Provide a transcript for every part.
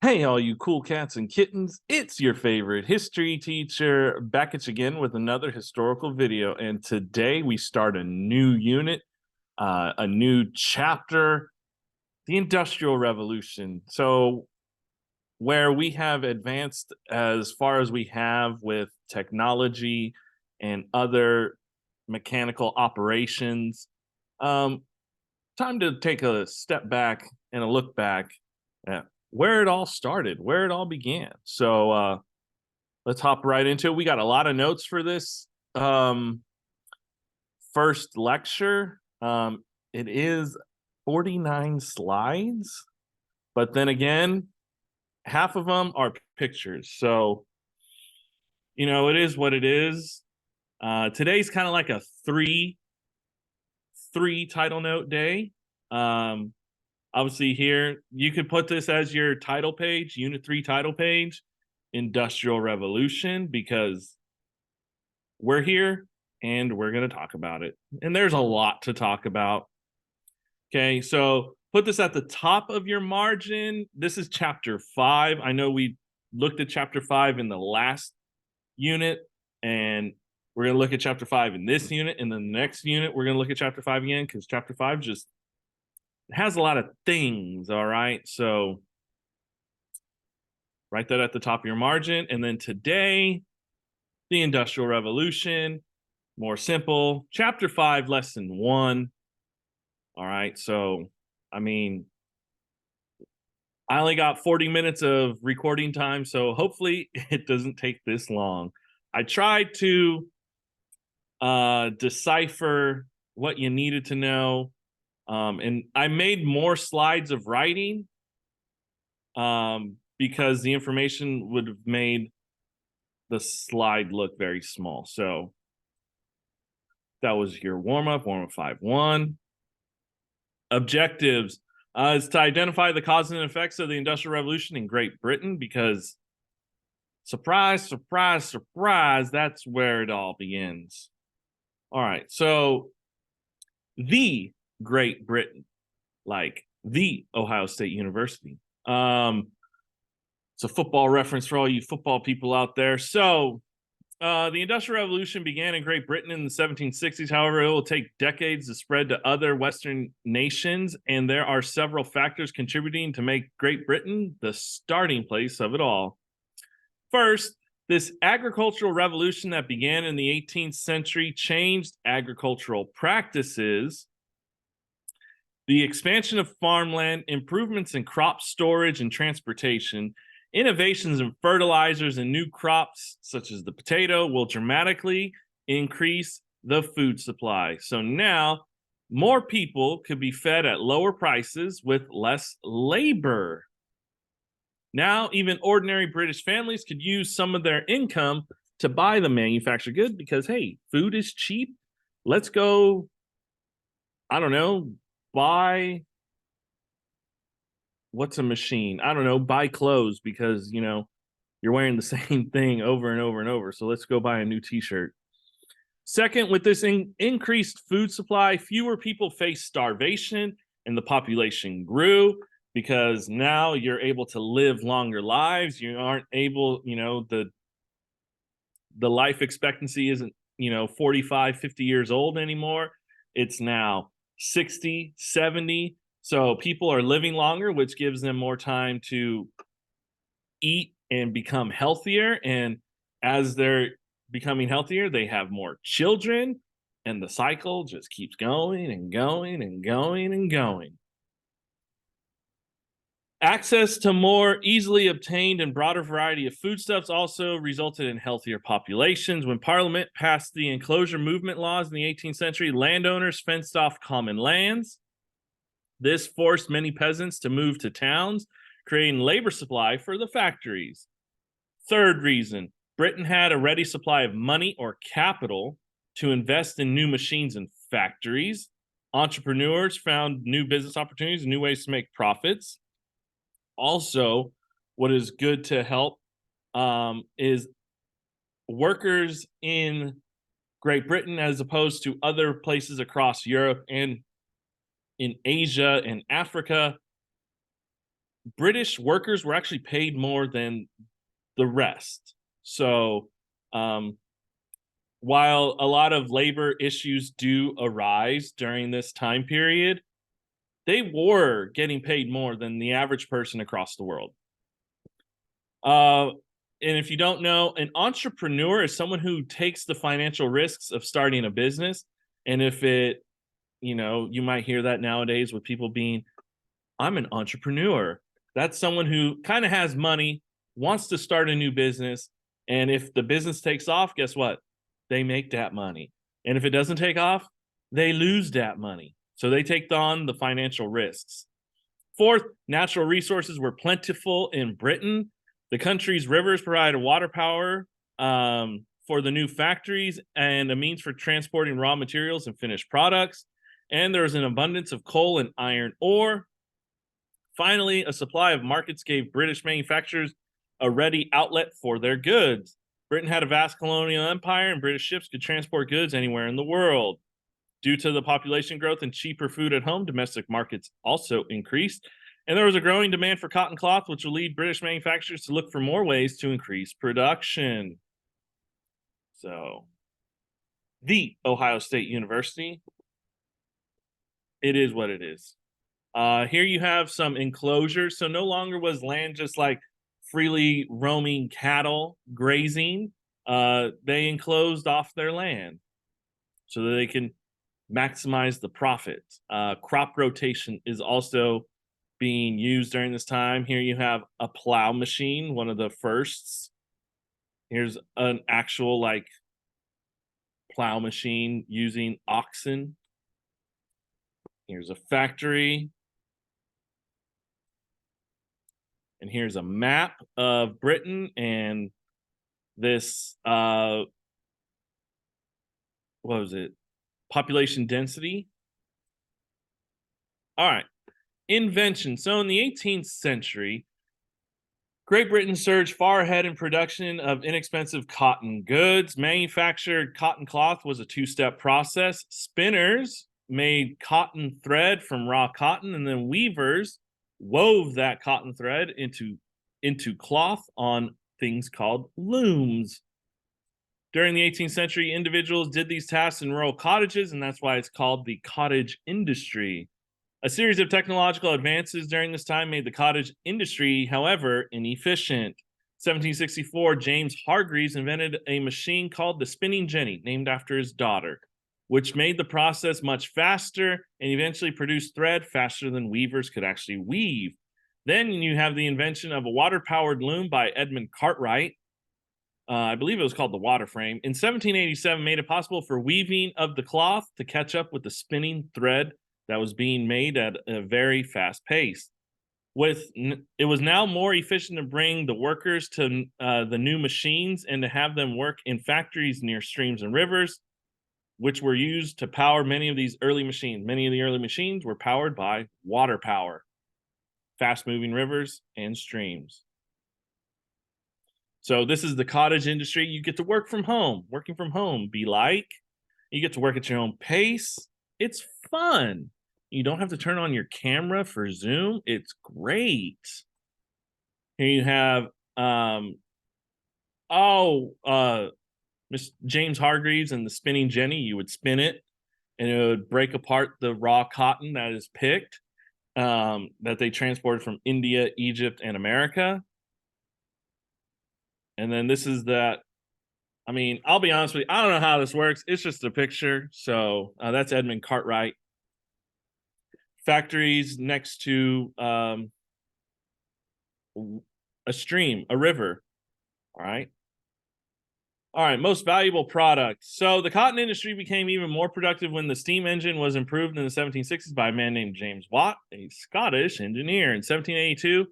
Hey, all you cool cats and kittens, it's your favorite history teacher back at you again with another historical video. And today we start a new unit, a new chapter, the Industrial Revolution. So, where we have advanced as far as we have with technology and other mechanical operations, um, time to take a step back and a look back at where it all started, where it all began. So let's hop right into it. We got a lot of notes for this first lecture. It is 49 slides, but then again, half of them are pictures. So, it is what it is. Today's kind of like a three title note day. Obviously here, you could put this as your title page, Unit 3 title page, Industrial Revolution, because we're here and we're going to talk about it. And there's a lot to talk about. Okay, so put this at the top of your margin. This is Chapter 5. I know we looked at Chapter 5 in the last unit, and we're going to look at Chapter 5 in this unit. And then the next unit, we're going to look at Chapter 5 again, because Chapter 5 just has a lot of things, all right? So write that at the top of your margin. And then today, the Industrial Revolution, more simple. Chapter 5, Lesson 1. All right, so, I only got 40 minutes of recording time, so hopefully it doesn't take this long. I tried to decipher what you needed to know. And I made more slides of writing because the information would have made the slide look very small. So that was your warm-up 5.1. Objectives is to identify the causes and effects of the Industrial Revolution in Great Britain, because surprise, surprise, surprise, that's where it all begins. All right, so the Great Britain, like the Ohio State University. It's a football reference for all you football people out there. So the Industrial Revolution began in Great Britain in the 1760s. However, it will take decades to spread to other Western nations, and there are several factors contributing to make Great Britain the starting place of it all. First, this agricultural revolution that began in the 18th century changed agricultural practices. The expansion of farmland, improvements in crop storage and transportation, innovations in fertilizers and new crops such as the potato will dramatically increase the food supply. So now more people could be fed at lower prices with less labor. Now even ordinary British families could use some of their income to buy the manufactured good because, hey, food is cheap. Let's go, I don't know, buy what's a machine? I don't know, buy clothes because, you're wearing the same thing over and over and over. So let's go buy a new t-shirt. Second, with this increased food supply, fewer people face starvation and the population grew because now you're able to live longer lives. You aren't able, the life expectancy isn't, 45, 50 years old anymore. It's now 60, 70. So people are living longer, which gives them more time to eat and become healthier. And as they're becoming healthier, they have more children. And the cycle just keeps going and going and going and going. Access to more easily obtained and broader variety of foodstuffs also resulted in healthier populations. When Parliament passed the enclosure movement laws in the 18th century, landowners fenced off common lands. This forced many peasants to move to towns, creating labor supply for the factories. Third reason, Britain had a ready supply of money or capital to invest in new machines and factories. Entrepreneurs found new business opportunities and new ways to make profits. Also, what is good to help is workers in Great Britain, as opposed to other places across Europe and in Asia and Africa, British workers were actually paid more than the rest. So, while a lot of labor issues do arise during this time period, they were getting paid more than the average person across the world. Uh, and if you don't know, an entrepreneur is someone who takes the financial risks of starting a business. And if it, you might hear that nowadays with people being, I'm an entrepreneur. That's someone who kind of has money, wants to start a new business. And if the business takes off, guess what? They make that money. And if it doesn't take off, they lose that money. So they take on the financial risks. Fourth, natural resources were plentiful in Britain. The country's rivers provided water power for the new factories and a means for transporting raw materials and finished products. And there was an abundance of coal and iron ore. Finally, a supply of markets gave British manufacturers a ready outlet for their goods. Britain had a vast colonial empire, and British ships could transport goods anywhere in the world. Due to the population growth and cheaper food at home, domestic markets also increased, and there was a growing demand for cotton cloth, which will lead British manufacturers to look for more ways to increase production. So, the Ohio State University, it is what it is. Here you have some enclosures. So no longer was land just like freely roaming cattle grazing. They enclosed off their land so that they can maximize the profit. Crop rotation is also being used during this time. Here you have a plow machine, one of the firsts. Here's an actual like plow machine using oxen. Here's a factory. And here's a map of Britain and this what was it? Population density. All right. Invention. So in the 18th century, Great Britain surged far ahead in production of inexpensive cotton goods. Manufactured cotton cloth was a two-step process. Spinners made cotton thread from raw cotton, and then weavers wove that cotton thread into cloth on things called looms. During the 18th century, individuals did these tasks in rural cottages, and that's why it's called the cottage industry. A series of technological advances during this time made the cottage industry, however, inefficient. 1764, James Hargreaves invented a machine called the spinning jenny, named after his daughter, which made the process much faster and eventually produced thread faster than weavers could actually weave. Then you have the invention of a water-powered loom by Edmund Cartwright. I believe it was called the water frame. In 1787, made it possible for weaving of the cloth to catch up with the spinning thread that was being made at a very fast pace. It was now more efficient to bring the workers to the new machines and to have them work in factories near streams and rivers, which were used to power many of these early machines. Many of the early machines were powered by water power, fast-moving rivers and streams. So this is the cottage industry. You get to work from home. Working from home be like, you get to work at your own pace. It's fun. You don't have to turn on your camera for Zoom. It's great. Here you have Miss James Hargreaves and the spinning jenny. You would spin it and it would break apart the raw cotton that is picked that they transported from India, Egypt, and America. And then this is that. I mean, I'll be honest with you. I don't know how this works. It's just a picture. So that's Edmund Cartwright. Factories next to a stream, a river. All right. All right. Most valuable product. So the cotton industry became even more productive when the steam engine was improved in the 1760s by a man named James Watt, a Scottish engineer. In 1782,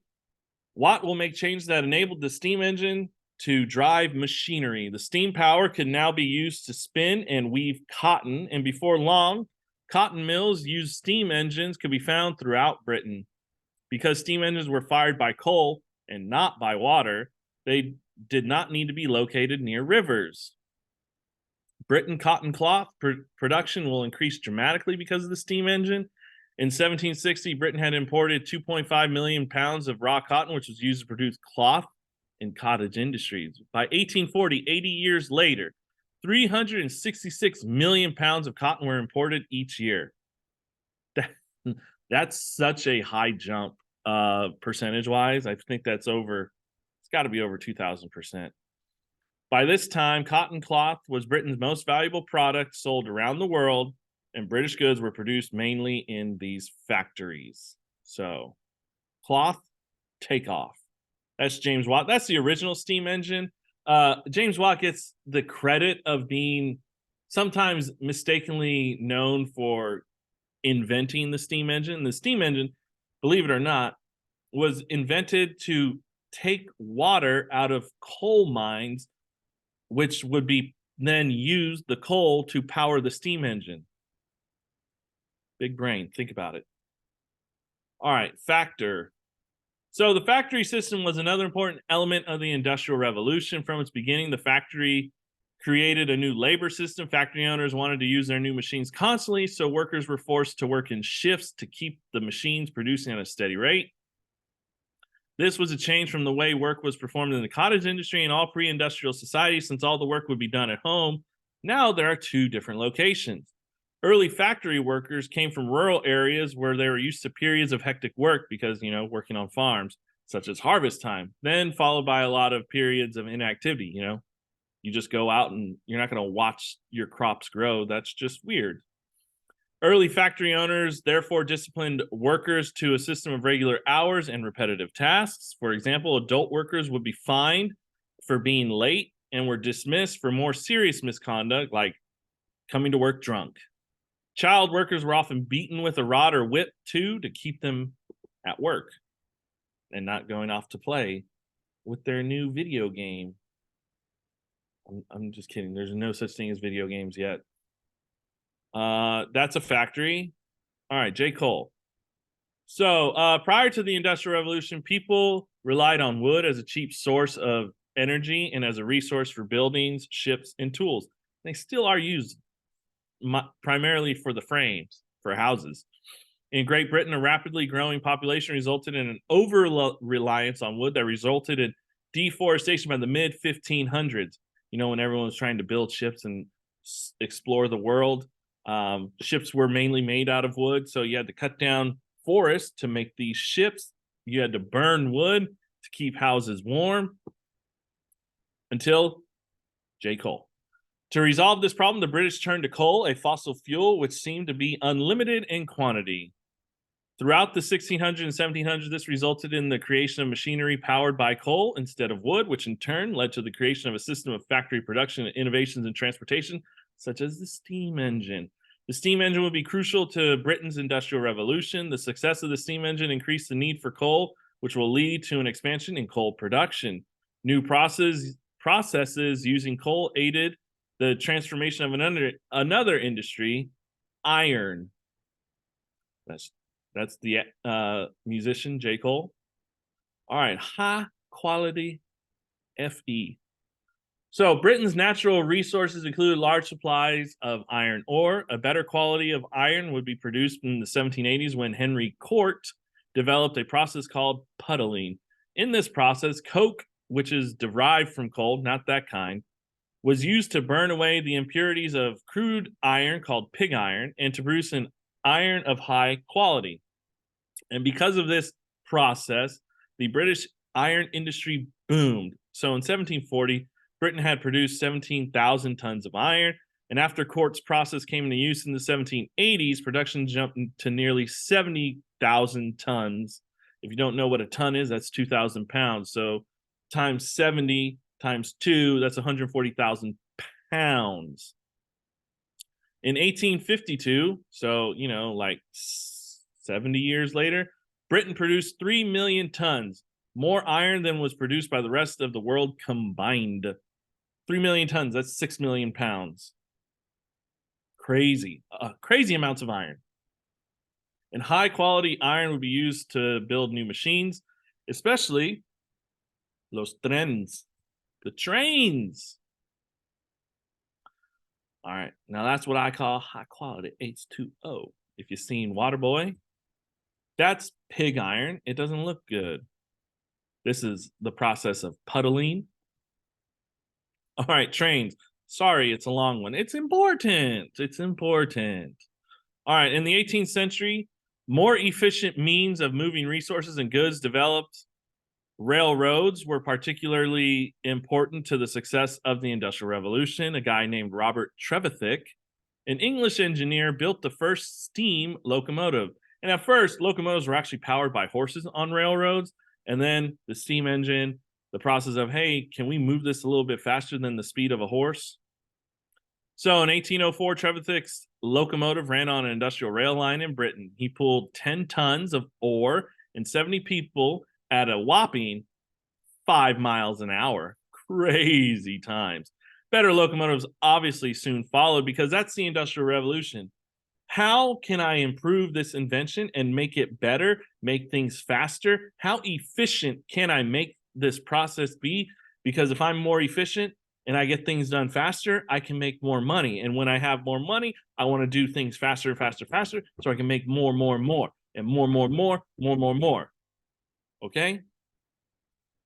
Watt will make changes that enabled the steam engine to drive machinery. The steam power could now be used to spin and weave cotton, and before long, cotton mills used steam engines could be found throughout Britain. Because steam engines were fired by coal and not by water, they did not need to be located near rivers. Britain cotton cloth production will increase dramatically because of the steam engine, In 1760, Britain had imported 2.5 million pounds of raw cotton, which was used to produce cloth and cottage industries. By 1840, 80 years later, 366 million pounds of cotton were imported each year. That's such a high jump percentage wise. I think that's over, it's got to be over 2,000%. By this time, cotton cloth was Britain's most valuable product sold around the world, and British goods were produced mainly in these factories. So, cloth, take off. That's James Watt. That's the original steam engine. James Watt gets the credit of being sometimes mistakenly known for inventing the steam engine. The steam engine, believe it or not, was invented to take water out of coal mines, which would be then use the coal to power the steam engine. Big brain, think about it. All right, factor. So the factory system was another important element of the Industrial Revolution. From its beginning, the factory created a new labor system. Factory owners wanted to use their new machines constantly, so workers were forced to work in shifts to keep the machines producing at a steady rate. This was a change from the way work was performed in the cottage industry and all pre-industrial societies, since all the work would be done at home. Now there are two different locations. Early factory workers came from rural areas where they were used to periods of hectic work because, working on farms, such as harvest time, then followed by a lot of periods of inactivity. You just go out and you're not going to watch your crops grow. That's just weird. Early factory owners therefore disciplined workers to a system of regular hours and repetitive tasks. For example, adult workers would be fined for being late and were dismissed for more serious misconduct like coming to work drunk. Child workers were often beaten with a rod or whip too to keep them at work and not going off to play with their new video game. I'm just kidding. There's no such thing as video games yet. That's a factory. All right, J. Cole. So prior to the Industrial Revolution, people relied on wood as a cheap source of energy and as a resource for buildings, ships, and tools. They still are used primarily for the frames for houses. In Great Britain, a rapidly growing population resulted in an over-reliance on wood that resulted in deforestation by the mid-1500s. When everyone was trying to build ships and explore the world, ships were mainly made out of wood, so you had to cut down forests to make these ships. You had to burn wood to keep houses warm until J. Cole. To resolve this problem, the British turned to coal, a fossil fuel which seemed to be unlimited in quantity. Throughout the 1600s and 1700s, this resulted in the creation of machinery powered by coal instead of wood, which in turn led to the creation of a system of factory production and innovations in transportation, such as the steam engine. The steam engine would be crucial to Britain's Industrial Revolution. The success of the steam engine increased the need for coal, which will lead to an expansion in coal production. New processes using coal aided the transformation of another industry, iron. That's the musician, J. Cole. All right, high quality Fe. So Britain's natural resources included large supplies of iron ore. A better quality of iron would be produced in the 1780s when Henry Cort developed a process called puddling. In this process, coke, which is derived from coal, not that kind, was used to burn away the impurities of crude iron called pig iron and to produce an iron of high quality. And because of this process, the British iron industry boomed. So in 1740, Britain had produced 17,000 tons of iron, and after Cort's process came into use in the 1780s, production jumped to nearly 70,000 tons. If you don't know what a ton is, that's 2,000 pounds. So times 70 times 2, that's 140,000 pounds. In 1852, so, like 70 years later, Britain produced 3 million tons, more iron than was produced by the rest of the world combined. 3 million tons, that's 6 million pounds. Crazy, crazy amounts of iron. And high quality iron would be used to build new machines, especially los trenes, the trains. All right, now that's what I call high quality H2O. If you've seen Waterboy, That's pig iron. It doesn't look good. This is the process of puddling. All right, trains. Sorry, it's a long one. It's important. It's important. All right, in the 18th century, more efficient means of moving resources and goods developed. Railroads were particularly important to the success of the Industrial Revolution. A guy named Robert Trevithick, an English engineer, built the first steam locomotive. And at first, locomotives were actually powered by horses on railroads. And then the steam engine, the process of, hey, can we move this a little bit faster than the speed of a horse? So in 1804, Trevithick's locomotive ran on an industrial rail line in Britain. He pulled 10 tons of ore and 70 people at a whopping 5 miles an hour. Crazy times. Better locomotives obviously soon followed because that's the Industrial Revolution. How can I improve this invention and make it better, make things faster? How efficient can I make this process be? Because if I'm more efficient and I get things done faster, I can make more money. And when I have more money, I want to do things faster, faster, faster, so I can make more, and more. Okay?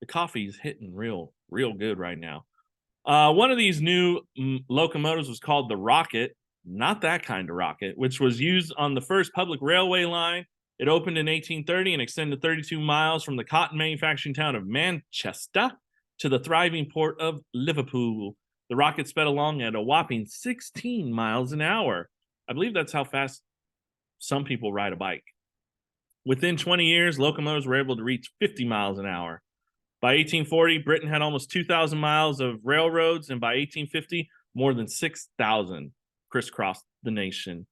The coffee is hitting real good right now. One of these new locomotives was called the Rocket, not that kind of rocket, which was used on the first public railway line. It opened in 1830 and extended 32 miles from the cotton manufacturing town of Manchester to the thriving port of Liverpool. The rocket sped along at a whopping 16 miles an hour. I believe that's how fast some people ride a bike. Within 20 years, locomotives were able to reach 50 miles an hour. By 1840, Britain had almost 2,000 miles of railroads, and by 1850, more than 6,000 crisscrossed the nation.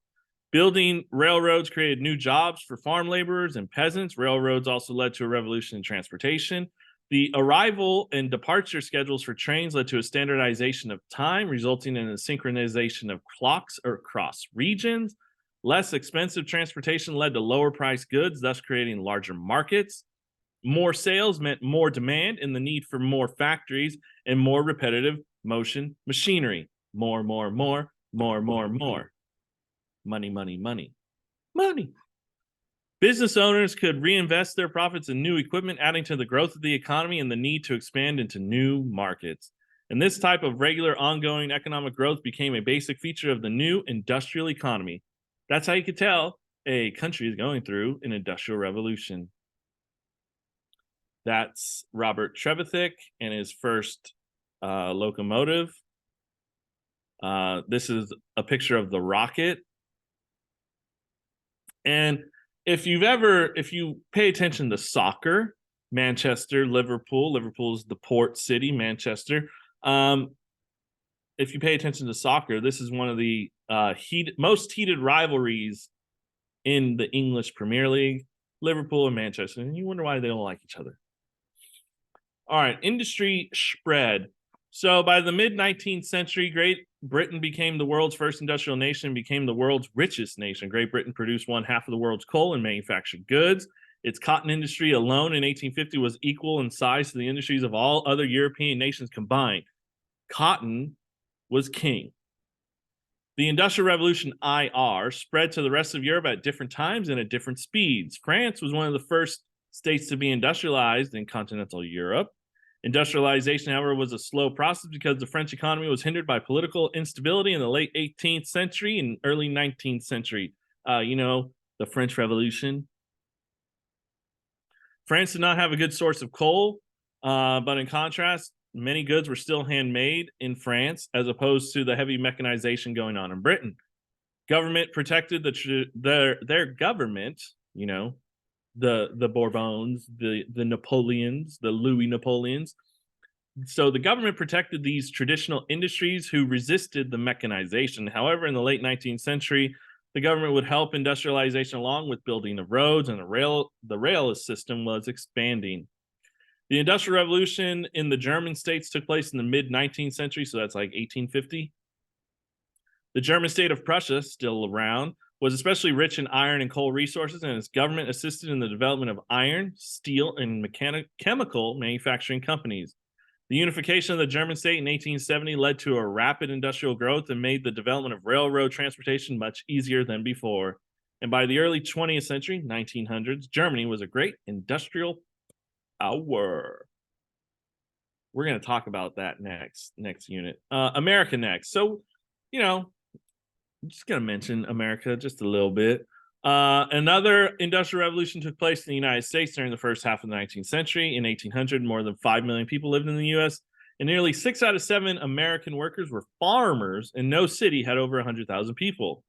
Building railroads created new jobs for farm laborers and peasants. Railroads also led to a revolution in transportation. The arrival and departure schedules for trains led to a standardization of time, resulting in a synchronization of clocks across regions. Less expensive transportation led to lower priced goods, thus creating larger markets. More sales meant more demand and the need for more factories and more repetitive motion machinery. More. Money. Business owners could reinvest their profits in new equipment, adding to the growth of the economy and the need to expand into new markets. And this type of regular ongoing economic growth became a basic feature of the new industrial economy. That's how you could tell a country is going through an industrial revolution. That's Robert Trevithick and his first locomotive. This is a picture of the Rocket. And if you pay attention to soccer, Manchester, Liverpool's the port city, Manchester. If you pay attention to soccer, this is one of the most heated rivalries in the English Premier League, Liverpool and Manchester. And you wonder why they don't like each other. All right, industry spread. So by the mid-19th century, Great Britain became the world's first industrial nation and became the world's richest nation. Great Britain produced 1/2 of the world's coal and manufactured goods. Its cotton industry alone in 1850 was equal in size to the industries of all other European nations combined. Cotton was king. The Industrial Revolution, IR, spread to the rest of Europe at different times and at different speeds. France was one of the first states to be industrialized in continental Europe. Industrialization, however, was a slow process because the French economy was hindered by political instability in the late 18th century and early 19th century. The French Revolution. France did not have a good source of coal, but in contrast, many goods were still handmade in France as opposed to the heavy mechanization going on in Britain. Government protected their government, the Bourbons, the Napoleons, the Louis Napoleons. So the government protected these traditional industries who resisted the mechanization. However, in the late 19th century, the government would help industrialization along with building of roads, and the rail system was expanding. The Industrial Revolution in the German states took place in the mid-19th century, so that's like 1850. The German state of Prussia, still around, was especially rich in iron and coal resources, and its government assisted in the development of iron, steel, and chemical manufacturing companies. The unification of the German state in 1870 led to a rapid industrial growth and made the development of railroad transportation much easier than before. And by the early 20th century, 1900s, Germany was a great industrial power. We're going to talk about that next unit. America next. So, I'm just going to mention America just a little bit. Another industrial revolution took place in the United States during the first half of the 19th century. In 1800, more than 5 million people lived in the U.S., and nearly 6 out of 7 American workers were farmers, and no city had over 100,000 people.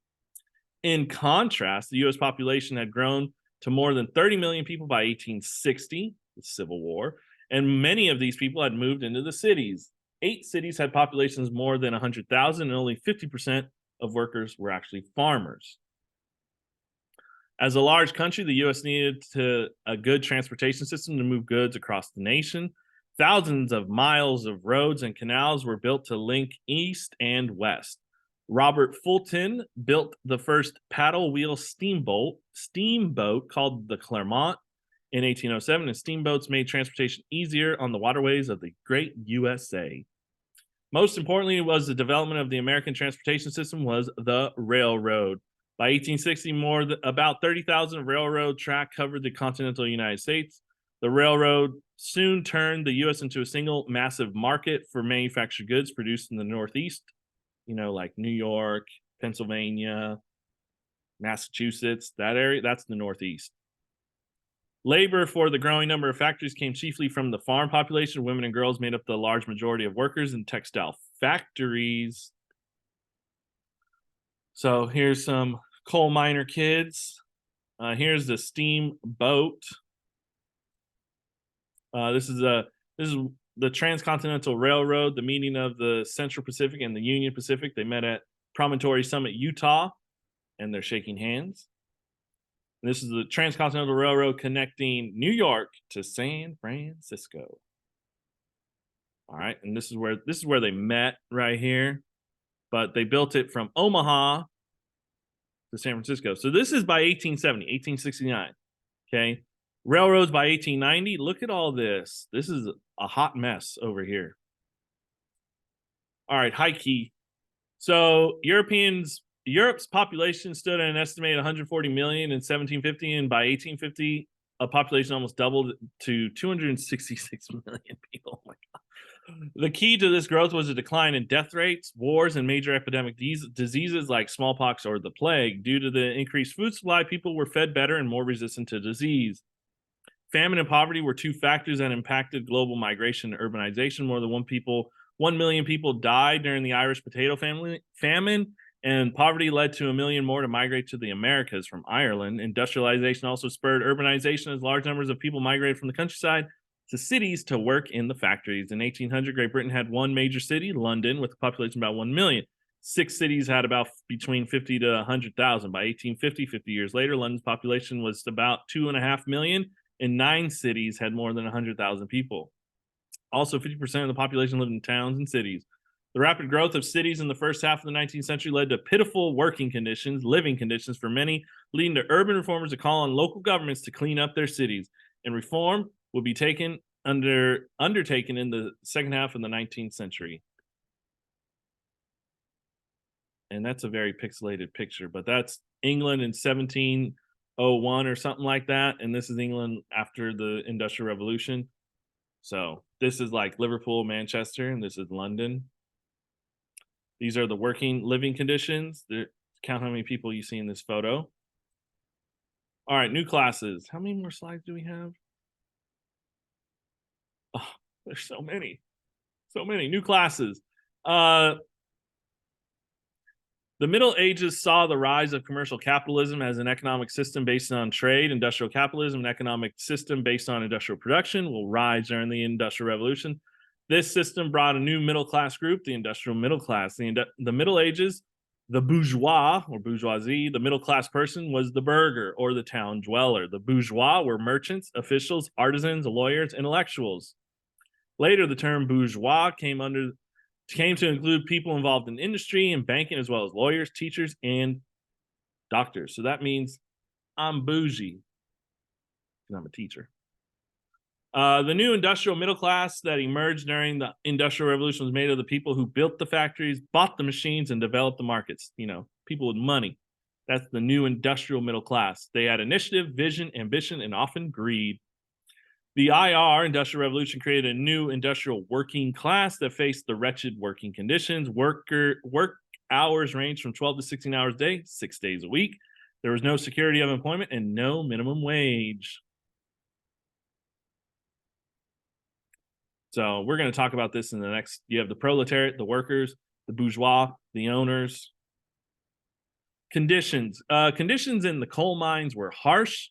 In contrast, the U.S. population had grown to more than 30 million people by 1860, the Civil War, and many of these people had moved into the cities. 8 cities had populations more than 100,000, and only 50% of workers were actually farmers. As a large country, the U.S. needed a good transportation system to move goods across the nation. Thousands of miles of roads and canals were built to link east and west. Robert Fulton built the first paddle wheel steamboat called the Clermont in 1807, and steamboats made transportation easier on the waterways of the great USA. Most importantly was the development of the American transportation system was the railroad. By 1860, about 30,000 railroad track covered the continental United States. The railroad soon turned the U.S. into a single massive market for manufactured goods produced in the Northeast, like New York, Pennsylvania, Massachusetts, that area, that's the Northeast. Labor for the growing number of factories came chiefly from the farm population. Women and girls made up the large majority of workers in textile factories. So here's some coal miner kids. Here's the steamboat. This is the Transcontinental Railroad, the meeting of the Central Pacific and the Union Pacific. They met at Promontory Summit, Utah, and they're shaking hands. And this is the Transcontinental Railroad connecting New York to San Francisco. All right, and this is where they met right here, but they built it from Omaha to San Francisco. So this is by 1870, 1869. Okay. Railroads by 1890. Look at all this. This is a hot mess over here. All right, high key. So Europe's population stood at an estimated 140 million in 1750, and by 1850, a population almost doubled to 266 million people. Oh my God. The key to this growth was a decline in death rates, wars, and major epidemic diseases like smallpox or the plague. Due to the increased food supply, people were fed better and more resistant to disease. Famine and poverty were 2 factors that impacted global migration and urbanization. More than 1 million people died during the Irish potato famine, and poverty led to 1 million more to migrate to the Americas from Ireland. Industrialization also spurred urbanization as large numbers of people migrated from the countryside to cities to work in the factories. In 1800, Great Britain had one major city, London, with a population of about 1 million. 6 cities had about between 50 to 100,000. By 1850, 50 years later, London's population was about 2.5 million, and 9 cities had more than 100,000 people. Also, 50% of the population lived in towns and cities. The rapid growth of cities in the first half of the 19th century led to pitiful living conditions for many, leading to urban reformers to call on local governments to clean up their cities. And reform would be undertaken in the second half of the 19th century. And that's a very pixelated picture, but that's England in 1701 or something like that. And this is England after the Industrial Revolution. So this is like Liverpool, Manchester, and this is London. These are the living conditions. Count how many people you see in this photo. All right, new classes. How many more slides do we have? Oh, there's so many. So many new classes. The Middle Ages saw the rise of commercial capitalism as an economic system based on trade. Industrial capitalism, an economic system based on industrial production, will rise during the Industrial Revolution. This system brought a new middle-class group, the industrial middle class. The Middle Ages, the bourgeois or bourgeoisie, the middle-class person was the burgher or the town dweller. The bourgeois were merchants, officials, artisans, lawyers, intellectuals. Later, the term bourgeois came to include people involved in industry and banking, as well as lawyers, teachers, and doctors. So that means I'm bougie because I'm a teacher. The new industrial middle class that emerged during the Industrial Revolution was made of the people who built the factories, bought the machines, and developed the markets. People with money. That's the new industrial middle class. They had initiative, vision, ambition, and often greed. The IR, Industrial Revolution, created a new industrial working class that faced the wretched working conditions. Work hours ranged from 12 to 16 hours a day, 6 days a week. There was no security of employment and no minimum wage. So we're going to talk about this in the next. You have the proletariat, the workers, the bourgeois, the owners. Conditions. Conditions in the coal mines were harsh.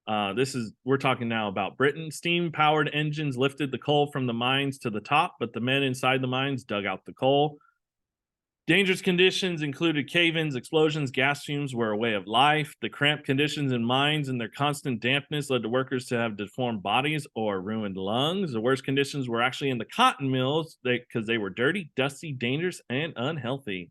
We're talking now about Britain. Steam-powered engines lifted the coal from the mines to the top, but the men inside the mines dug out the coal. Dangerous conditions included cave-ins, explosions, gas fumes were a way of life. The cramped conditions in mines and their constant dampness led to workers to have deformed bodies or ruined lungs. The worst conditions were actually in the cotton mills because they were dirty, dusty, dangerous, and unhealthy.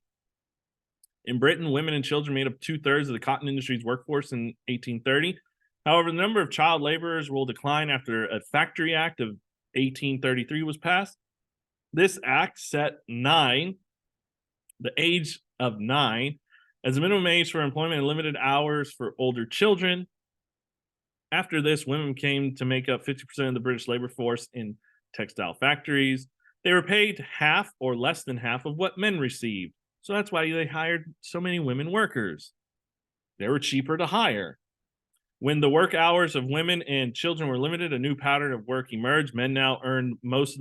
In Britain, women and children made up 2/3 of the cotton industry's workforce in 1830. However, the number of child laborers will decline after a Factory Act of 1833 was passed. This act set the age of 9, as a minimum age for employment and limited hours for older children. After this, women came to make up 50% of the British labor force in textile factories. They were paid half or less than half of what men received. So that's why they hired so many women workers. They were cheaper to hire. When the work hours of women and children were limited, a new pattern of work emerged. Men now earned most of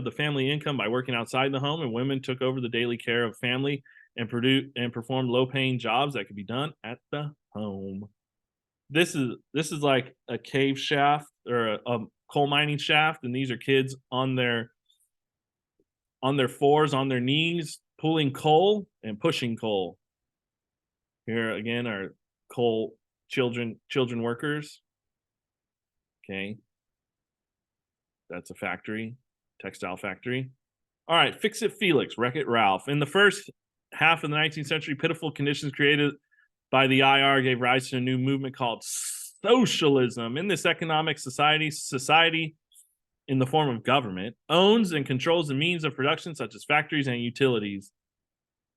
the family income by working outside the home, and women took over the daily care of family and performed low-paying jobs that could be done at the home. This is like a cave shaft or a coal mining shaft, and these are kids on their fours, on their knees, pulling coal and pushing coal. Here again are coal children workers. Okay, that's a factory. Textile factory. All right, Fix It Felix, Wreck It Ralph. In the first half of the 19th century, pitiful conditions created by the IR gave rise to a new movement called socialism. In this economic society in the form of government owns and controls the means of production such as factories and utilities.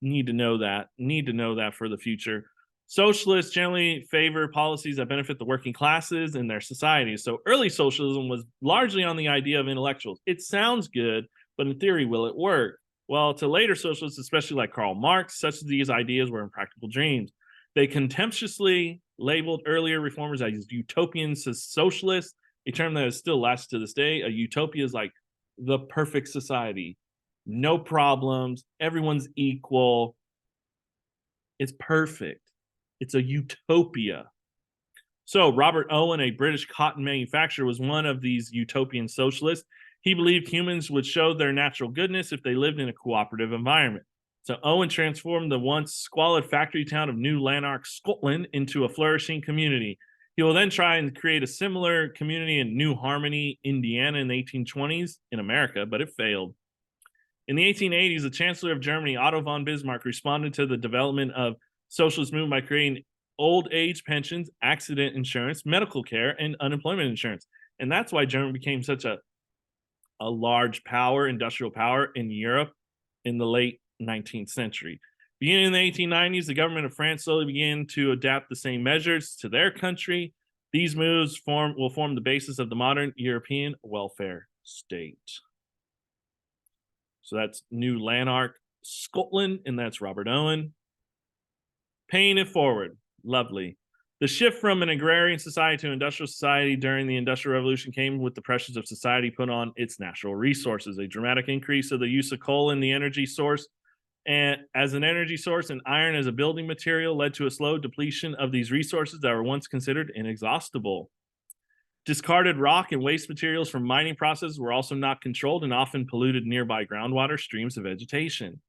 Need to know that for the future. Socialists generally favor policies that benefit the working classes and their societies. So early socialism was largely on the idea of intellectuals. It sounds good, but in theory, will it work? Well, to later socialists, especially like Karl Marx, such as these ideas were impractical dreams. They contemptuously labeled earlier reformers as utopian socialists, a term that is still lasted to this day. A utopia is like the perfect society. No problems, everyone's equal. It's perfect. It's a utopia. So Robert Owen, a British cotton manufacturer, was one of these utopian socialists. He believed humans would show their natural goodness if they lived in a cooperative environment. So Owen transformed the once squalid factory town of New Lanark, Scotland, into a flourishing community. He will then try and create a similar community in New Harmony, Indiana in the 1820s in America, but it failed. In the 1880s, the Chancellor of Germany, Otto von Bismarck, responded to the development of socialist movement by creating old age pensions, accident insurance, medical care, and unemployment insurance. And that's why Germany became such a large power, industrial power in Europe in the late 19th century. Beginning in the 1890s, the government of France slowly began to adapt the same measures to their country. These moves will form the basis of the modern European welfare state. So that's New Lanark, Scotland, and that's Robert Owen. Paying it forward. Lovely. The shift from an agrarian society to industrial society during the Industrial Revolution came with the pressures of society put on its natural resources. A dramatic increase of the use of coal in the energy source and as an energy source and iron as a building material led to a slow depletion of these resources that were once considered inexhaustible. Discarded rock and waste materials from mining processes were also not controlled and often polluted nearby groundwater streams of vegetation.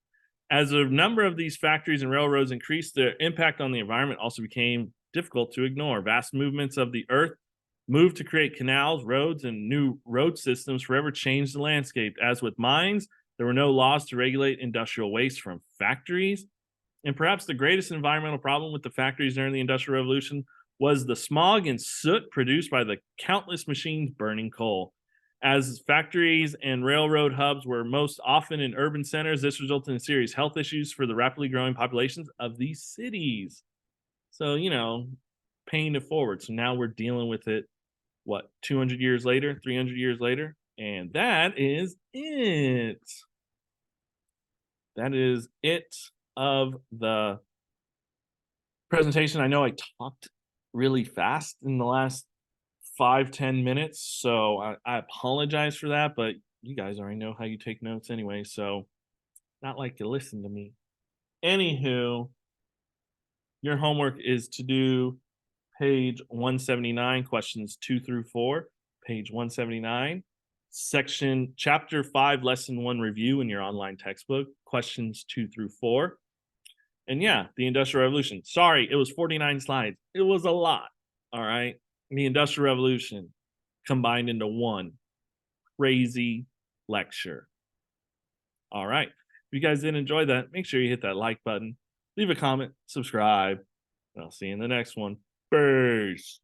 As the number of these factories and railroads increased, their impact on the environment also became difficult to ignore. Vast movements of the earth moved to create canals, roads, and new road systems forever changed the landscape. As with mines, there were no laws to regulate industrial waste from factories. And perhaps the greatest environmental problem with the factories during the Industrial Revolution was the smog and soot produced by the countless machines burning coal. As factories and railroad hubs were most often in urban centers, this resulted in serious health issues for the rapidly growing populations of these cities. So, paying it forward. So now we're dealing with it, what, 200 years later, 300 years later? And that is it. That is it of the presentation. I know I talked really fast in the last 5-10 minutes, so I apologize for that, but you guys already know how you take notes anyway, so not like you listen to me. Anywho, your homework is to do page 179, questions 2 through 4, page 179, section chapter 5, lesson 1 review in your online textbook, questions 2 through 4. And yeah, the Industrial Revolution. Sorry, it was 49 slides. It was a lot. All right. The Industrial Revolution combined into one crazy lecture. All right. If you guys did enjoy that, make sure you hit that like button, leave a comment, subscribe, and I'll see you in the next one. Peace.